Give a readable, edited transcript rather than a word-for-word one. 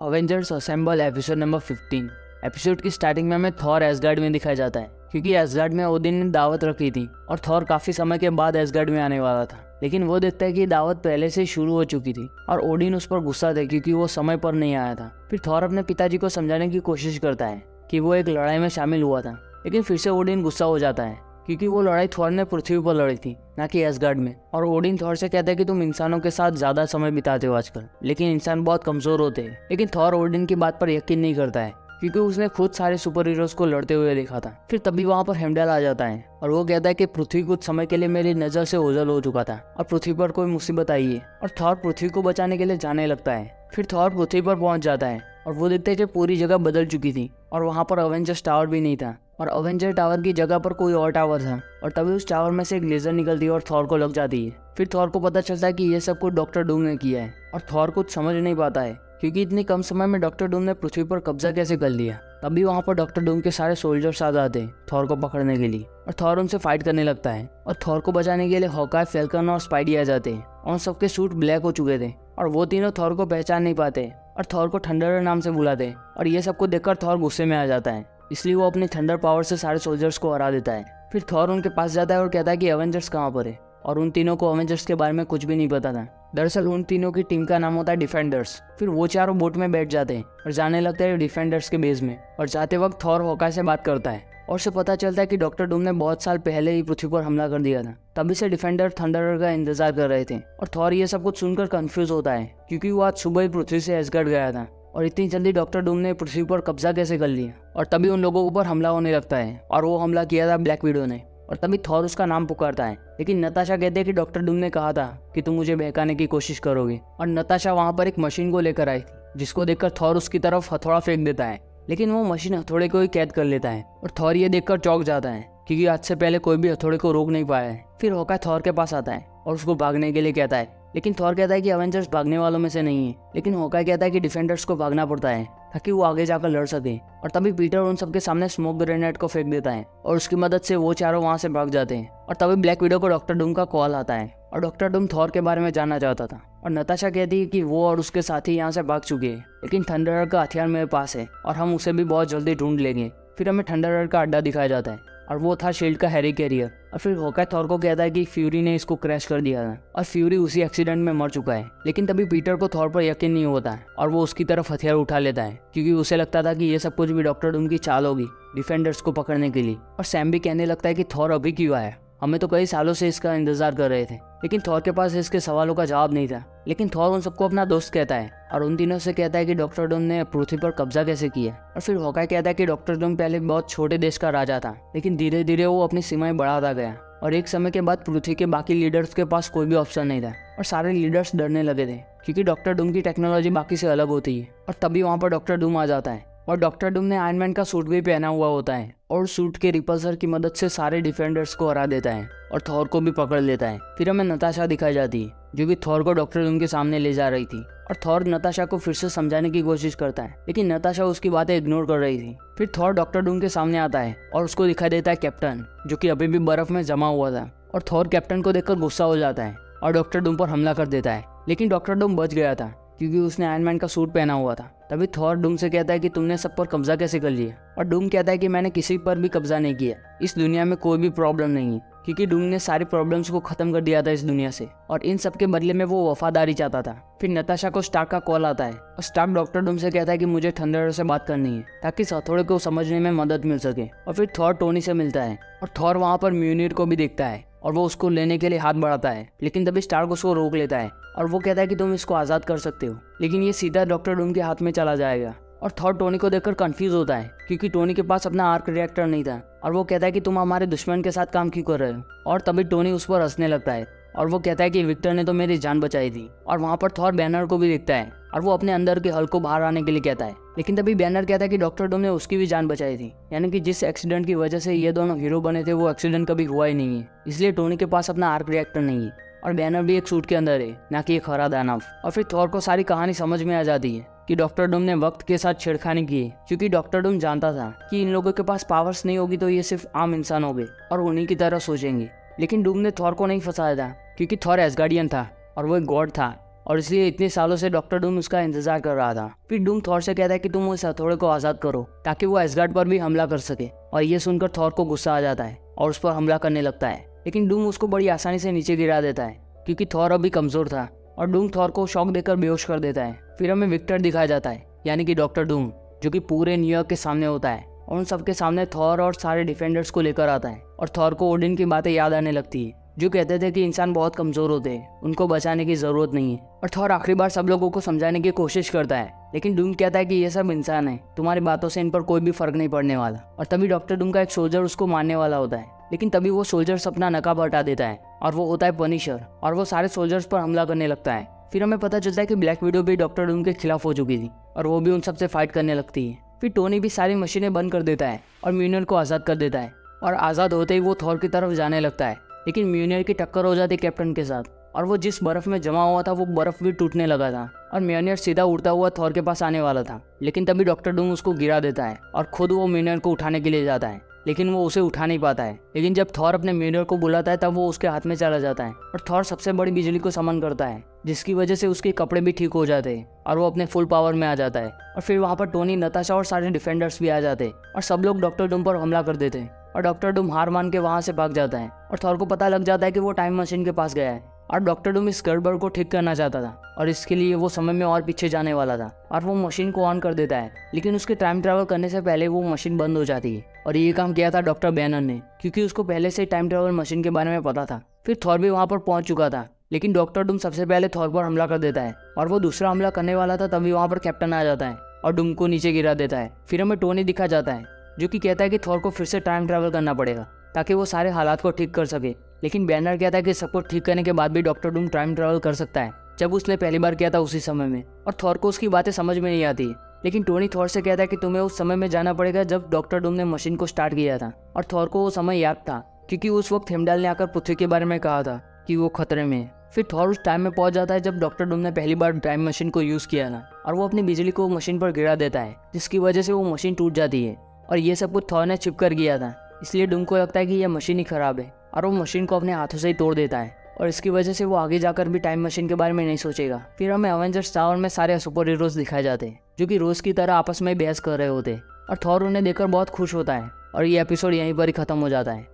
Avengers assemble episode number 15। Episode की starting में हमें थॉर एसगार्ड में दिखाया जाता है क्योंकि एसगार्ड में ओदिन ने दावत रखी थी और थॉर काफी समय के बाद एसगार्ड में आने वाला था। लेकिन वो देखता है कि दावत पहले से शुरू हो चुकी थी और ओडिन उस पर गुस्सा था क्योंकि वो समय पर नहीं आया था। फिर थॉर अपने पिताजी को समझाने की कोशिश करता है कि वो एक लड़ाई में शामिल हुआ था, लेकिन फिर से ओडिन गुस्सा हो जाता है क्योंकि वो लड़ाई थॉर ने पृथ्वी पर लड़ी थी, ना कि एसगार्ड में। और ओडिन थॉर से कहता है कि तुम इंसानों के साथ ज्यादा समय बिताते हो आजकल, लेकिन इंसान बहुत कमजोर होते हैं। लेकिन थॉर ओडिन की बात पर यकीन नहीं करता है क्योंकि उसने खुद सारे सुपर हीरोज को लड़ते हुए देखा था। फिर तभी वहाँ पर हेमडल आ जाता है और वो कहता है कि पृथ्वी कुछ समय के लिए मेरी नजर से ओझल हो चुका था और पृथ्वी पर कोई मुसीबत आई है, और थॉर पृथ्वी को बचाने के लिए जाने लगता है। फिर थॉर पृथ्वी पर पहुंच जाता है और वो देखते हैं कि पूरी जगह बदल चुकी थी और वहाँ पर अवेंजर्स टावर भी नहीं था और अवेंजर टावर की जगह पर कोई और टावर था। और तभी उस टावर में से एक लेजर निकलती है और थॉर को लग जाती है। फिर थॉर को पता चलता है कि ये सब कुछ डॉक्टर डूम ने किया है और थॉर कुछ समझ नहीं पाता है क्योंकि इतनी कम समय में डॉक्टर डूम ने पृथ्वी पर कब्जा कैसे कर लिया। तभी वहाँ पर डॉक्टर डूम के सारे सोल्जर्स आ जाते हैं थॉर को पकड़ने के लिए और थॉर उनसे फाइट करने लगता है। और थॉर को बचाने के लिए हॉकाई, फैल्कन और स्पाइडी आ जाते हैं और सबके सूट ब्लैक हो चुके थे और वो तीनों थॉर को पहचान नहीं पाते और थॉर को थंडर नाम से बुलाते। और ये सबको देखकर थॉर गुस्से में आ जाता है, इसलिए वो अपनी थंडर पावर से सारे सोल्जर्स को हरा देता है। फिर थॉर उनके पास जाता है और कहता है कि अवेंजर्स कहाँ पर है, और उन तीनों को अवेंजर्स के बारे में कुछ भी नहीं पता था। दरअसल उन तीनों की टीम का नाम होता है डिफेंडर्स। फिर वो चारों बोट में बैठ जाते हैं और जाने लगते हैं डिफेंडर्स के बेस में। और जाते वक्त थॉर हॉकाई से बात करता है और उसे पता चलता है कि डॉक्टर डूम ने बहुत साल पहले ही पृथ्वी पर हमला कर दिया था। तभी से डिफेंडर थंडर का इंतजार कर रहे थे और थॉर ये सब कुछ सुनकर कंफ्यूज होता है क्योंकि वो आज सुबह ही पृथ्वी से एसगार्ड गया था और इतनी जल्दी डॉक्टर डूम ने पृथ्वी पर कब्जा कैसे कर लिया। और तभी उन लोगों के ऊपर हमला होने लगता है और वो हमला किया था ब्लैक विडो ने। और तभी थॉर उसका नाम पुकारता है, लेकिन नताशा कहते हैं कि डॉक्टर डूम ने कहा था कि तुम मुझे बहकाने की कोशिश करोगे। और नताशा वहाँ पर एक मशीन को लेकर आई थी जिसको देखकर थॉर उसकी तरफ हथौड़ा फेंक देता है, लेकिन वो मशीन हथौड़े को ही कैद कर लेता है और थॉर ये देखकर चौंक जाता है क्योंकि आज से पहले कोई भी हथौड़े को रोक नहीं पाया है। फिर हॉकाई थॉर के पास आता है और उसको भागने के लिए कहता है, लेकिन थॉर कहता है कि अवेंजर्स भागने वालों में से नहीं है। लेकिन हॉकाई कहता है कि डिफेंडर्स को भागना पड़ता है ताकि वो आगे जाकर लड़ सके। और तभी पीटर उन सबके सामने स्मोक ग्रेनेड को फेंक देता है और उसकी मदद से वो चारों वहां से भाग जाते हैं। और तभी ब्लैक विडो को डॉक्टर डूम का कॉल आता है और डॉक्टर डूम थॉर के बारे में जानना चाहता था। और नताशा कहती है कि वो और उसके साथी यहाँ से भाग चुके हैं, लेकिन थंडर का हथियार मेरे पास है और हम उसे भी बहुत जल्दी ढूंढ लेंगे। फिर हमें थंडर का अड्डा दिखाया जाता है और वो था शील्ड का हैरी कैरियर। और फिर हॉकाई थॉर को कहता है कि फ्यूरी ने इसको क्रैश कर दिया था और फ्यूरी उसी एक्सीडेंट में मर चुका है। लेकिन तभी पीटर को थॉर पर यकीन नहीं होता है और वो उसकी तरफ हथियार उठा लेता है क्योंकि उसे लगता था कि ये सब कुछ भी डॉक्टर डूम की चाल होगी डिफेंडर्स को पकड़ने के लिए। और सैम भी कहने लगता है कि थॉर अभी क्यों आया, हमें तो कई सालों से इसका इंतजार कर रहे थे। लेकिन थॉर के पास इसके सवालों का जवाब नहीं था। लेकिन थॉर उन सबको अपना दोस्त कहता है और उन तीनों से कहता है कि डॉक्टर डूम ने पृथ्वी पर कब्जा कैसे किया। और फिर हॉकाई कहता है कि डॉक्टर डूम पहले बहुत छोटे देश का राजा था, लेकिन धीरे धीरे वो अपनी सीमाएं बढ़ाता गया और एक समय के बाद पृथ्वी के बाकी लीडर्स के पास कोई भी ऑप्शन नहीं था और सारे लीडर्स डरने लगे थे क्योंकि डॉक्टर डूम की टेक्नोलॉजी बाकी से अलग होती है। और तभी वहाँ पर डॉक्टर डूम आ जाता है और डॉक्टर डूम ने आयरन मैन का सूट भी पहना हुआ होता है और सूट के रिपल्सर की मदद से सारे डिफेंडर्स को हरा देता है और थॉर को भी पकड़ लेता है। फिर हमें नताशा दिखाई जाती है जो कि थॉर को डॉक्टर डूम के सामने ले जा रही थी और थॉर नताशा को फिर से समझाने की कोशिश करता है, लेकिन नताशा उसकी बातें इग्नोर कर रही थी। फिर थॉर डॉक्टर डूम के सामने आता है और उसको दिखाई देता है कैप्टन, जो कि अभी भी बर्फ में जमा हुआ था। और थॉर कैप्टन को देखकर गुस्सा हो जाता है और डॉक्टर डूम पर हमला कर देता है, लेकिन डॉक्टर डूम बच गया था क्योंकि उसने आयरन मैन का सूट पहना हुआ था। तभी थॉर डूम से कहता है कि तुमने सब पर कब्जा कैसे कर लिया। और डूम कहता है कि मैंने किसी पर भी कब्जा नहीं किया, इस दुनिया में कोई भी प्रॉब्लम नहीं है क्योंकि डूम ने सारी प्रॉब्लम्स को खत्म कर दिया था इस दुनिया से, और इन सब के बदले में वो वफादारी चाहता था। फिर नताशा को स्टार्क का कॉल आता है और स्टार्क डॉक्टर डूम से कहता है कि मुझे थंडर से बात करनी है ताकि हथौड़े को समझने में मदद मिल सके। और फिर थॉर टोनी से मिलता है और थॉर वहाँ पर म्यूनिर को भी देखता है और वो उसको लेने के लिए हाथ बढ़ाता है, लेकिन तभी स्टार्क उसको रोक लेता है और वो कहता है कि तुम इसको आज़ाद कर सकते हो, लेकिन ये सीधा डॉक्टर डूम के हाथ में चला जाएगा। और थॉर टोनी को देखकर कंफ्यूज होता है क्योंकि टोनी के पास अपना आर्क रिएक्टर नहीं था और वो कहता है कि तुम हमारे दुश्मन के साथ काम क्यों कर रहे हो। और तभी टोनी उस पर हंसने लगता है और वो कहता है कि विक्टर ने तो मेरी जान बचाई थी। और वहाँ पर थॉर बैनर को भी देखता है और वो अपने अंदर के हल को बाहर आने के लिए कहता है, लेकिन तभी बैनर कहता है कि डॉक्टर डूम ने उसकी भी जान बचाई थी, यानी कि जिस एक्सीडेंट की वजह से ये दोनों हीरो बने थे वो एक्सीडेंट कभी हुआ ही नहीं है, इसलिए टोनी के पास अपना आर्क रिएक्टर नहीं है। और बैनर भी एक सूट के अंदर है, ना कि एक हरा दानव। और फिर थॉर को सारी कहानी समझ में आ जाती है कि डॉक्टर डूम ने वक्त के साथ छेड़खानी की है क्योंकि डॉक्टर डूम जानता था कि इन लोगों के पास पावर्स नहीं होगी तो ये सिर्फ आम इंसान होंगे और उन्हीं की तरह सोचेंगे। लेकिन डूम ने थॉर को नहीं फंसाया था क्योंकि थॉर एसगार्डियन था और वो एक गॉड था और इसलिए इतने सालों से डॉक्टर डूम उसका इंतजार कर रहा था। फिर डूम थॉर से कहता है कि तुम उस हथौड़े को आज़ाद करो ताकि वो एसगार्ड पर भी हमला कर सके। और ये सुनकर थॉर को गुस्सा आ जाता है और उस पर हमला करने लगता है, लेकिन डूम उसको बड़ी आसानी से नीचे गिरा देता है क्योंकि थॉर अभी कमज़ोर था और डूम थॉर को शॉक देकर बेहोश कर देता है। फिर हमें विक्टर दिखाया जाता है, यानी कि डॉक्टर डूम, जो कि पूरे न्यूयॉर्क के सामने होता है और उन सबके सामने थॉर और सारे डिफेंडर्स को लेकर आता है। और थॉर को ओडिन की बातें याद आने लगती है जो कहते थे कि इंसान बहुत कमज़ोर होते हैं, उनको बचाने की ज़रूरत नहीं है। और थॉर आखिरी बार सब लोगों को समझाने की कोशिश करता है, लेकिन डूम कहता है कि ये सब इंसान है, तुम्हारी बातों से इन पर कोई भी फर्क नहीं पड़ने वाला। और तभी डॉक्टर डूम का एक सोल्जर उसको मारने वाला होता है, लेकिन तभी वो सोल्जर्स अपना नकाब हटा देता है और वो होता है पनिशर, और वो सारे सोल्जर्स पर हमला करने लगता है। फिर हमें पता चलता है कि ब्लैक विडो भी डॉक्टर डूम के खिलाफ हो चुकी थी और वो भी उन सबसे फाइट करने लगती है। फिर टोनी भी सारी मशीनें बंद कर देता है और म्यूनियर को आज़ाद कर देता है, और आज़ाद होते ही वो थॉर की तरफ जाने लगता है, लेकिन म्यूनियर की टक्कर हो जाती है कैप्टन के साथ, और वो जिस बर्फ में जमा हुआ था वो बर्फ भी टूटने लगा था और म्यूनियर सीधा उड़ता हुआ थॉर के पास आने वाला था। लेकिन तभी डॉक्टर डूम उसको गिरा देता है और खुद वो म्यूनियर को उठाने के लिए जाता है, लेकिन वो उसे उठा नहीं पाता है। लेकिन जब थॉर अपने म्यूनियर को बुलाता है तब वो उसके हाथ में चला जाता है और थॉर सबसे बड़ी बिजली को समन करता है, जिसकी वजह से उसके कपड़े भी ठीक हो जाते हैं और वो अपने फुल पावर में आ जाता है। और फिर वहाँ पर टोनी, नताशा और सारे डिफेंडर्स भी आ जाते हैं और सब लोग डॉक्टर डूम पर हमला कर देते हैं और डॉक्टर डूम हार मान के वहाँ से भाग जाता है। और थॉर को पता लग जाता है कि वो टाइम मशीन के पास गया है और डॉक्टर डूम इस गड़बड़ को ठीक करना चाहता था और इसके लिए वो समय में और पीछे जाने वाला था और वो मशीन को ऑन कर देता है, लेकिन उसके टाइम ट्रैवल करने से पहले वो मशीन बंद हो जाती है। और ये काम किया था डॉक्टर बैनर ने, क्योंकि उसको पहले से टाइम ट्रैवल मशीन के बारे में पता था। फिर थॉर भी वहाँ पर पहुँच चुका था, लेकिन डॉक्टर डूम सबसे पहले थॉर पर हमला कर देता है और वो दूसरा हमला करने वाला था, तभी वहाँ पर कैप्टन आ जाता है और डूम को नीचे गिरा देता है। फिर हमें टोनी दिखा जाता है जो कि कहता है कि थॉर को फिर से टाइम ट्रैवल करना पड़ेगा ताकि वो सारे हालात को ठीक कर सके, लेकिन बैनर कहता है कि सबको ठीक करने के बाद भी डॉक्टर डूम टाइम ट्रैवल कर सकता है, जब उसने पहली बार किया था उसी समय में। और थॉर को उसकी बातें समझ में नहीं आती, लेकिन टोनी थॉर से कहता है कि तुम्हें उस समय में जाना पड़ेगा जब डॉक्टर डूम ने मशीन को स्टार्ट किया था। और थॉर को वो समय याद था क्योंकि उस वक्त हेमडाल ने आकर पृथ्वी के बारे में कहा था कि वो खतरे में है। फिर थॉर उस टाइम में पहुंच जाता है जब डॉक्टर डूम ने पहली बार टाइम मशीन को यूज़ किया था और वो अपनी बिजली को मशीन पर गिरा देता है, जिसकी वजह से वो मशीन टूट जाती है। और ये सब कुछ थॉर ने छिप कर किया था, इसलिए डूम को लगता है कि यह मशीन ही खराब है और वो मशीन को अपने हाथों से ही तोड़ देता है और इसकी वजह से वो आगे जाकर भी टाइम मशीन के बारे में नहीं सोचेगा। फिर हमें अवेंजर्स टावर में सारे सुपर हीरोज दिखाए जाते हैं जो कि रोज की तरह आपस में बहस कर रहे होते हैं और थॉर उन्हें देखकर बहुत खुश होता है और ये एपिसोड यहीं पर ही खत्म हो जाता है।